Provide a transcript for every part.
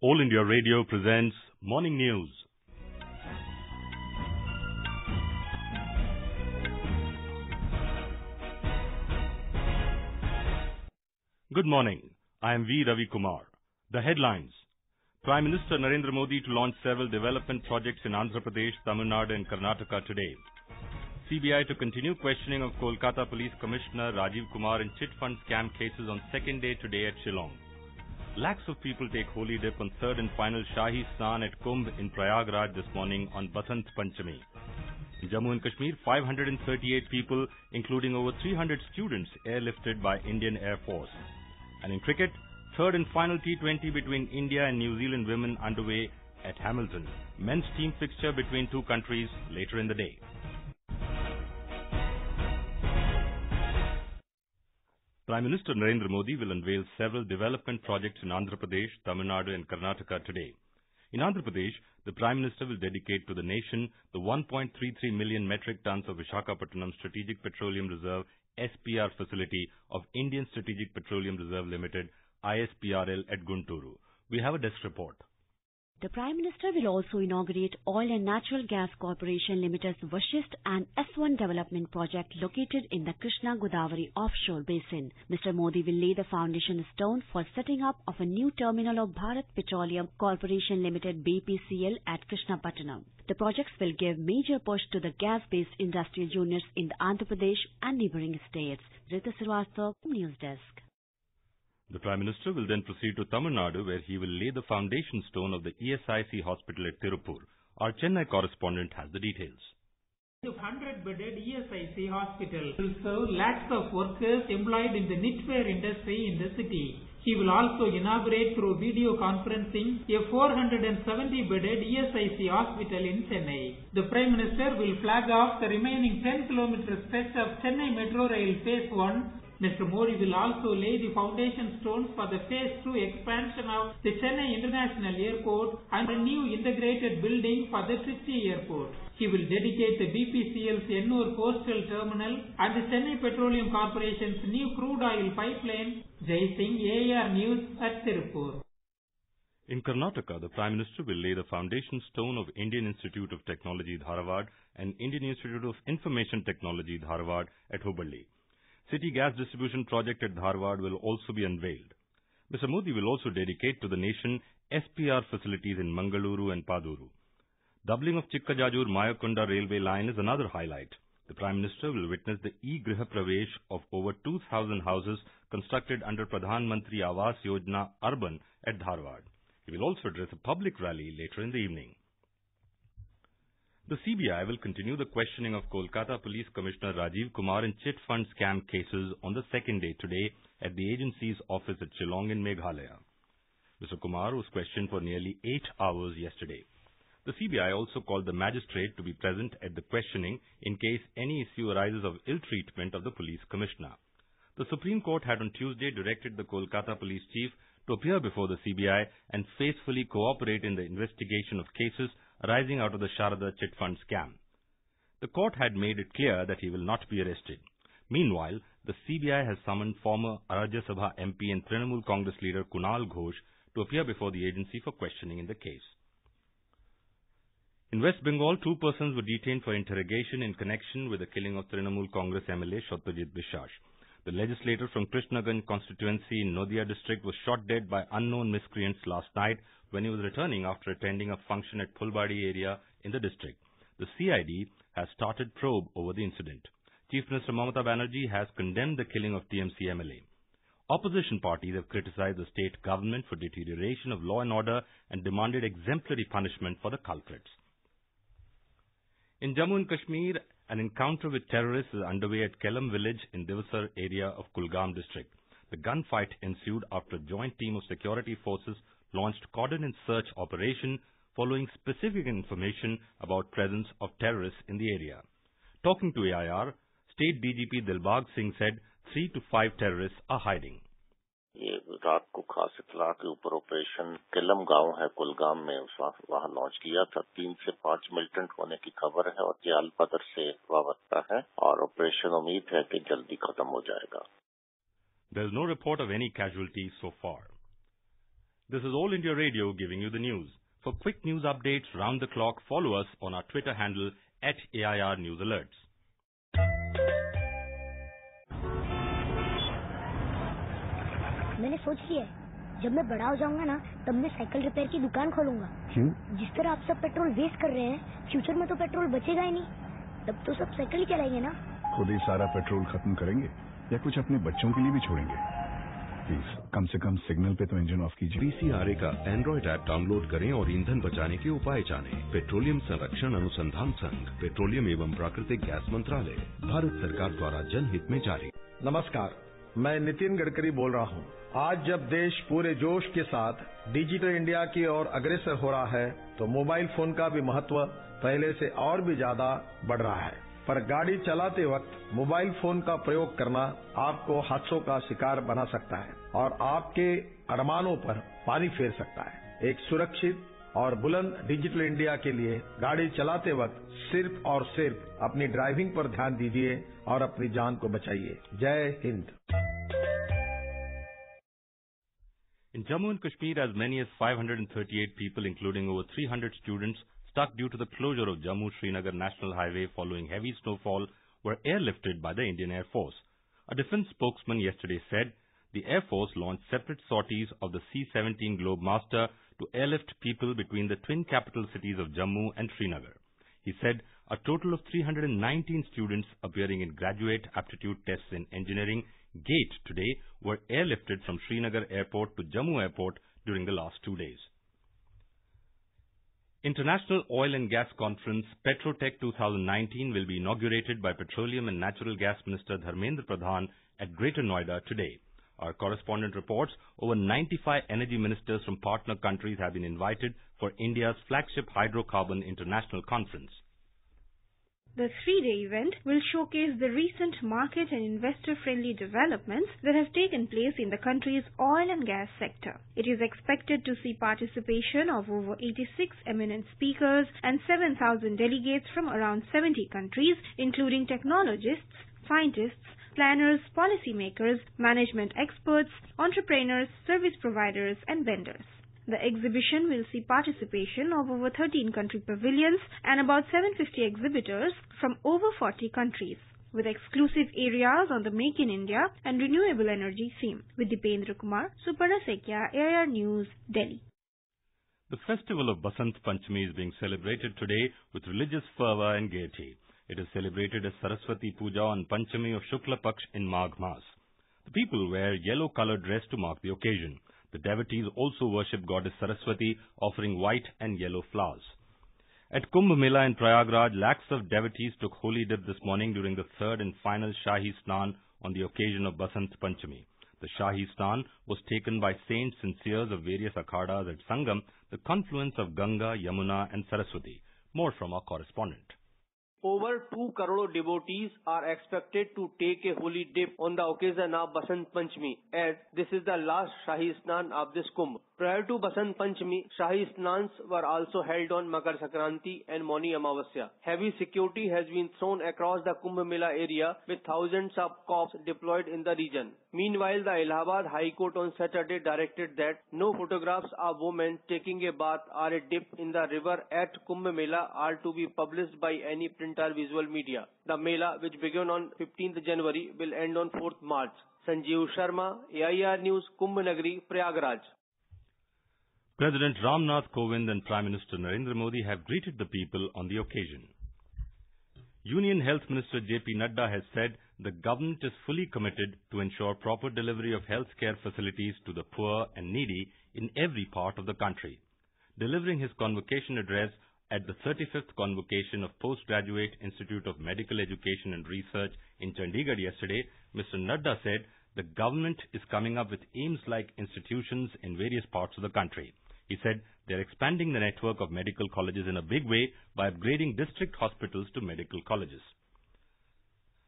All India Radio presents Morning News. Good morning. I am V. Ravi Kumar. The headlines. Prime Minister Narendra Modi to launch several development projects in Andhra Pradesh, Tamil Nadu and Karnataka today. CBI to continue questioning of Kolkata Police Commissioner Rajeev Kumar in chit fund scam cases on second day today at Shillong. Lakhs of people take holy dip on third and final Shahi Snan at Kumbh in Prayagraj this morning on Basant Panchami. In Jammu and Kashmir, 538 people, including over 300 students, airlifted by Indian Air Force. And in cricket, third and final T20 between India and New Zealand women underway at Hamilton. Men's team fixture between two countries later in the day. Prime Minister Narendra Modi will unveil several development projects in Andhra Pradesh, Tamil Nadu and Karnataka today. In Andhra Pradesh, the Prime Minister will dedicate to the nation the 1.33 million metric tons of Visakhapatnam Strategic Petroleum Reserve SPR facility of Indian Strategic Petroleum Reserve Limited ISPRL at Guntur. We have a desk report. The Prime Minister will also inaugurate Oil and Natural Gas Corporation Limited's Vashist and S1 development project located in the Krishna-Godavari offshore basin. Mr. Modi will lay the foundation stone for setting up of a new terminal of Bharat Petroleum Corporation Limited BPCL at Krishnapatnam. The projects will give major push to the gas-based industrial units in the Andhra Pradesh and neighbouring states. Rita Srivastava, News Desk. The Prime Minister will then proceed to Tamil Nadu, where he will lay the foundation stone of the ESIC hospital at Tirupur. Our Chennai correspondent has the details. The 100-bedded ESIC hospital will serve lakhs of workers employed in the knitwear industry in the city. He will also inaugurate through video conferencing a 470-bedded ESIC hospital in Chennai. The Prime Minister will flag off the remaining 10-kilometer stretch of Chennai Metro Rail Phase 1. Mr. Modi will also lay the foundation stones for the Phase 2 expansion of the Chennai International Airport and a new integrated building for the Trichy Airport. He will dedicate the BPCL's Ennur Coastal Terminal and the Chennai Petroleum Corporation's new crude oil pipeline. Jai Singh, AR News at Tirupur. In Karnataka, the Prime Minister will lay the foundation stone of Indian Institute of Technology Dharwad and Indian Institute of Information Technology Dharwad at Hubballi. City gas distribution project at Dharwad will also be unveiled. Mr. Modi will also dedicate to the nation SPR facilities in Mangaluru and Paduru. Doubling of Chikkajajur-Mayakonda railway line is another highlight. The Prime Minister will witness the e-Griha Pravesh of over 2,000 houses constructed under Pradhan Mantri Awas Yojana Urban at Dharwad. He will also address a public rally later in the evening. The CBI will continue the questioning of Kolkata Police Commissioner Rajeev Kumar in chit fund scam cases on the second day today at the agency's office at Shillong in Meghalaya. Mr. Kumar was questioned for nearly 8 hours yesterday. The CBI also called the magistrate to be present at the questioning in case any issue arises of ill treatment of the police commissioner. The Supreme Court had on Tuesday directed the Kolkata police chief to appear before the CBI and faithfully cooperate in the investigation of cases arising out of the Sharada chit fund scam. The court had made it clear that he will not be arrested. Meanwhile, the CBI has summoned former Rajya Sabha MP and Trinamool Congress leader Kunal Ghosh to appear before the agency for questioning in the case. In West Bengal, 2 persons were detained for interrogation in connection with the killing of Trinamool Congress MLA Satyajit Biswas. The legislator from Krishnaganj constituency in Nadia district was shot dead by unknown miscreants last night when he was returning after attending a function at Phulbadi area in the district. The CID has started probe over the incident. Chief Minister Mamata Banerjee has condemned the killing of TMC MLA. Opposition parties have criticized the state government for deterioration of law and order and demanded exemplary punishment for the culprits. In Jammu and Kashmir, an encounter with terrorists is underway at Kelam village in Divasar area of Kulgam district. The gunfight ensued after a joint team of security forces launched coordinated search operation following specific information about presence of terrorists in the area. Talking to AIR, State DGP Dilbag Singh said 3 to 5 terrorists are hiding. ये रात को खास इतला के ऊपर operation Callum गांव है कुलगाम में वहां लॉन्च किया था। 3 से 5 मिलिटेंट होने की खबर है और ये अलपदर से वाबस्ता है और ऑपरेशन उम्मीद है कि जल्दी खत्म हो जाएगा। There is no report of any casualties so far. This is All India Radio giving you the news. For quick news updates round the clock, follow us on our Twitter handle @AIR News Alerts. मैंने सोच लिया है, जब मैं बड़ा हो जाऊंगा ना, तब मैं साइकिल रिपेयर की दुकान खोलूंगा। क्यों? जिस तरह आप सब पेट्रोल वेस्ट कर रहे हैं, फ्यूचर में तो पेट्रोल बचेगा ही नहीं। तब तो सब साइकिल ही चलाएंगे ना। खुद ही सारा पेट्रोल खत्म करेंगे या कुछ अपने बच्चों के लिए भी छोड़ेंगे? प्लीज कम से कम सिग्नल पे तो इंजन ऑफ कीजिए। PCRA का एंड्रॉइड ऐप डाउनलोड करें और ईंधन बचाने के उपाय जानें। पेट्रोलियम संरक्षण अनुसंधान संघ, पेट्रोलियम एवं प्राकृतिक गैस मंत्रालय, भारत सरकार द्वारा जनहित में जारी। नमस्कार, मैं नितिन गडकरी बोल रहा हूँ। आज जब देश पूरे जोश के साथ डिजिटल इंडिया की ओर अग्रसर हो रहा है, तो मोबाइल फोन का भी महत्व पहले से और भी ज्यादा बढ़ रहा है। पर गाड़ी चलाते वक्त मोबाइल फोन का प्रयोग करना आपको हादसों का शिकार बना सकता है और आपके अरमानों पर पानी फेर सकता है। एक सुरक्षित और बुलंद डिजिटल इंडिया के लिए गाड़ी चलाते वक्त सिर्फ और सिर्फ अपनी ड्राइविंग पर ध्यान दीजिए और अपनी जान को बचाइए। जय Hind. In Jammu and Kashmir, as many as 538 people, including over 300 students, stuck due to the closure of Jammu-Srinagar National Highway following heavy snowfall, were airlifted by the Indian Air Force. A defense spokesman yesterday said the Air Force launched separate sorties of the C-17 Globemaster to airlift people between the twin capital cities of Jammu and Srinagar. He said a total of 319 students appearing in graduate aptitude tests in engineering GATE today were airlifted from Srinagar Airport to Jammu Airport during the last 2 days. International Oil and Gas Conference Petrotech 2019 will be inaugurated by Petroleum and Natural Gas Minister Dharmendra Pradhan at Greater Noida today. Our correspondent reports over 95 energy ministers from partner countries have been invited for India's flagship Hydrocarbon International Conference. The three-day event will showcase the recent market and investor-friendly developments that have taken place in the country's oil and gas sector. It is expected to see participation of over 86 eminent speakers and 7,000 delegates from around 70 countries, including technologists, scientists, planners, policymakers, management experts, entrepreneurs, service providers, and vendors. The exhibition will see participation of over 13 country pavilions and about 750 exhibitors from over 40 countries, with exclusive areas on the Make in India and renewable energy theme. With Dipendra Kumar, Suparna Sekya, AIR News, Delhi. The festival of Basant Panchami is being celebrated today with religious fervour and gaiety. It is celebrated as Saraswati Puja on Panchami of Shukla Paksh in Magh Mas. The people wear yellow-coloured dress to mark the occasion. The devotees also worship goddess Saraswati, offering white and yellow flowers. At Kumbh Mela in Prayagraj, lakhs of devotees took holy dip this morning during the third and final Shahi Snan on the occasion of Basant Panchami. The Shahi Snan was taken by saints and seers of various akhadas at Sangam, the confluence of Ganga, Yamuna and Saraswati. More from our correspondent. Over 2 crore devotees are expected to take a holy dip on the occasion of Basant Panchami, as this is the last Shahi Snan of this Kumbh. Prior to Basant Panchami, Shahi Snans were also held on Makar Sankranti and Mauni Amavasya. Heavy security has been thrown across the Kumbh Mela area with thousands of cops deployed in the region. Meanwhile, the Allahabad High Court on Saturday directed that no photographs of women taking a bath or a dip in the river at Kumbh Mela are to be published by any print or visual media. The Mela, which began on 15th January, will end on 4th March. Sanjeev Sharma, AIR News, Kumbh Nagari, Prayagraj. President Ramnath Kovind and Prime Minister Narendra Modi have greeted the people on the occasion. Union Health Minister J.P. Nadda has said the government is fully committed to ensure proper delivery of healthcare facilities to the poor and needy in every part of the country. Delivering his convocation address at the 35th convocation of Postgraduate Institute of Medical Education and Research in Chandigarh yesterday, Mr. Nadda said the government is coming up with AIIMS-like institutions in various parts of the country. He said they are expanding the network of medical colleges in a big way by upgrading district hospitals to medical colleges.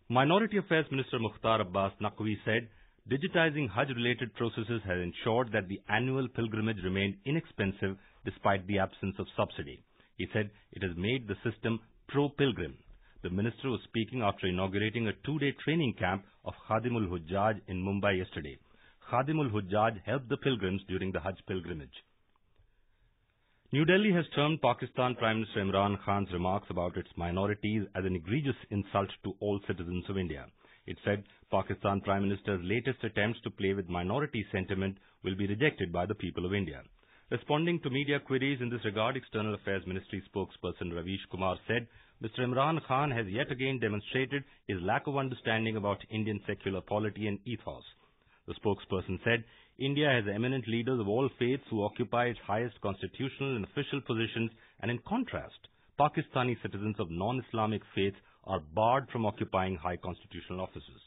Minority Affairs Minister Mukhtar Abbas Naqvi said digitizing Hajj-related processes has ensured that the annual pilgrimage remained inexpensive despite the absence of subsidy. He said it has made the system pro-pilgrim. The minister was speaking after inaugurating a 2-day training camp of Khadimul Hujjaj in Mumbai yesterday. Khadimul Hujjaj helped the pilgrims during the Hajj pilgrimage. New Delhi has termed Pakistan Prime Minister Imran Khan's remarks about its minorities as an egregious insult to all citizens of India. It said Pakistan Prime Minister's latest attempts to play with minority sentiment will be rejected by the people of India. Responding to media queries in this regard, External Affairs Ministry spokesperson Kumar said, Mr. Imran Khan has yet again demonstrated his lack of understanding about Indian secular polity and ethos. The spokesperson said, India has eminent leaders of all faiths who occupy its highest constitutional and official positions, and in contrast, Pakistani citizens of non-Islamic faiths are barred from occupying high constitutional offices.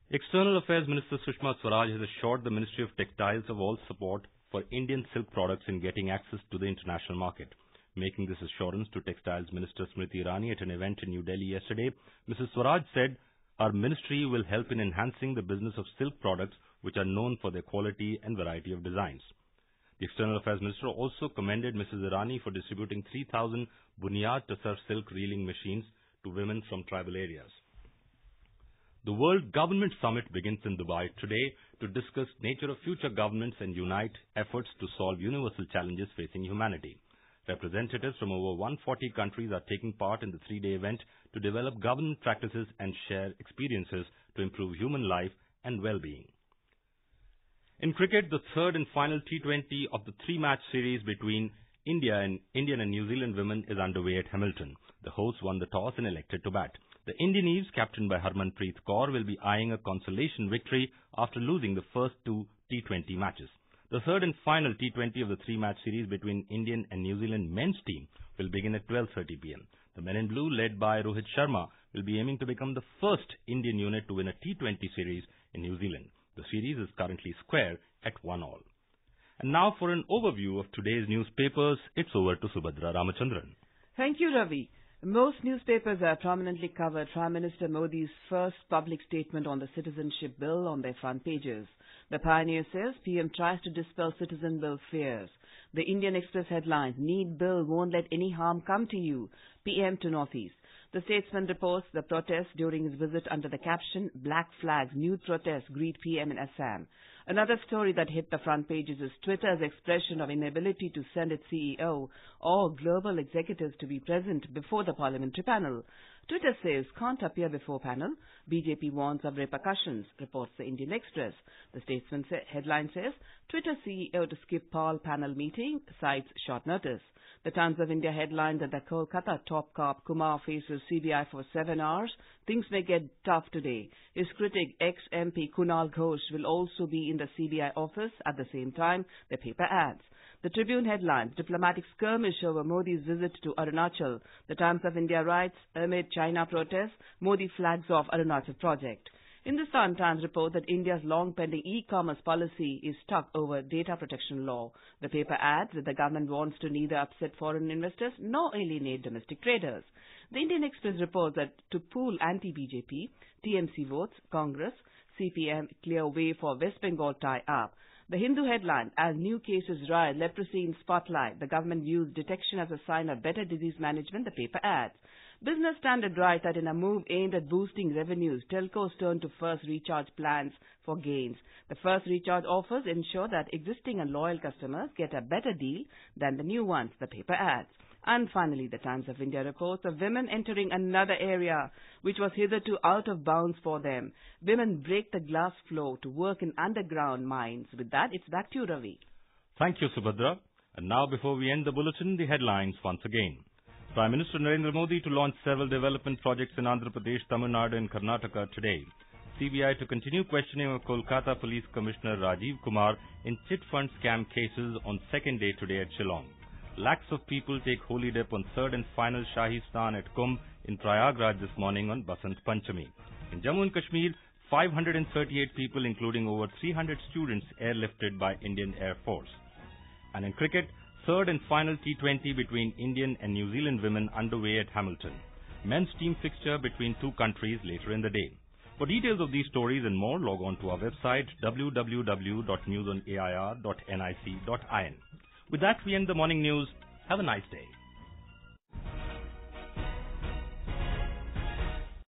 External Affairs Minister Sushma Swaraj has assured the Ministry of Textiles of all support for Indian silk products in getting access to the international market. Making this assurance to Textiles Minister Smriti Irani at an event in New Delhi yesterday, Mrs. Swaraj said, our ministry will help in enhancing the business of silk products which are known for their quality and variety of designs. The External Affairs Minister also commended Mrs. Irani for distributing 3,000 Bunyad Tasar silk reeling machines to women from tribal areas. The World Government Summit begins in Dubai today to discuss nature of future governments and unite efforts to solve universal challenges facing humanity. Representatives from over 140 countries are taking part in the three-day event to develop government practices and share experiences to improve human life and well-being. In cricket, the third and final T20 of the three-match series between Indian and New Zealand women is underway at Hamilton. The hosts won the toss and elected to bat. The Indian Eves, captained by Harmanpreet Kaur, will be eyeing a consolation victory after losing the first two T20 matches. The third and final T20 of the three-match series between Indian and New Zealand men's team will begin at 12:30 p.m. The men in blue, led by Rohit Sharma, will be aiming to become the first Indian unit to win a T20 series in New Zealand. The series is currently square at 1-1. And now for an overview of today's newspapers, it's over to Subhadra Ramachandran. Thank you, Ravi. Most newspapers have prominently covered Prime Minister Modi's first public statement on the citizenship bill on their front pages. The Pioneer says PM tries to dispel citizen bill fears. The Indian Express headline, Need bill won't let any harm come to you, PM to Northeast. The Statesman reports the protest during his visit under the caption, Black Flags, Nude Protests Greet PM in Assam. Another story that hit the front pages is Twitter's expression of inability to send its CEO or global executives to be present before the parliamentary panel. Twitter says can't appear before panel. BJP warns of repercussions, reports the Indian Express. The Statesman headline says Twitter CEO to skip Paul panel meeting, cites short notice. The Times of India headline that the Kolkata top cop Kumar faces CBI for 7 hours. Things may get tough today. His critic, ex-MP Kunal Ghosh, will also be in the CBI office at the same time, the paper adds. The Tribune headlines, diplomatic skirmish over Modi's visit to Arunachal. The Times of India writes, amid China protests, Modi flags off Arunachal project. Hindustan Times report that India's long-pending e-commerce policy is stuck over data protection law. The paper adds that the government wants to neither upset foreign investors nor alienate domestic traders. The Indian Express reports that to pool anti-BJP, TMC votes, Congress, CPM clear way for West Bengal tie-up. The Hindu headline, as new cases rise, leprosy in spotlight, the government views detection as a sign of better disease management, the paper adds. Business Standard writes that in a move aimed at boosting revenues, telcos turn to first recharge plans for gains. The first recharge offers ensure that existing and loyal customers get a better deal than the new ones, the paper adds. And finally, the Times of India reports of women entering another area which was hitherto out of bounds for them. Women break the glass floor to work in underground mines. With that, it's back to you, Ravi. Thank you, Subhadra. And now, before we end the bulletin, the headlines once again. Prime Minister Narendra Modi to launch several development projects in Andhra Pradesh, Tamil Nadu and Karnataka today. CBI to continue questioning of Kolkata Police Commissioner Rajeev Kumar in chit fund scam cases on second day today at Shillong. Lakhs of people take holy dip on third and final Shahi Snan at Kumbh in Prayagraj this morning on Basant Panchami. In Jammu and Kashmir, 538 people, including over 300 students, airlifted by Indian Air Force. And in cricket, third and final T20 between Indian and New Zealand women underway at Hamilton. Men's team fixture between two countries later in the day. For details of these stories and more, log on to our website www.newsonair.nic.in. With that, we end the morning news. Have a nice day.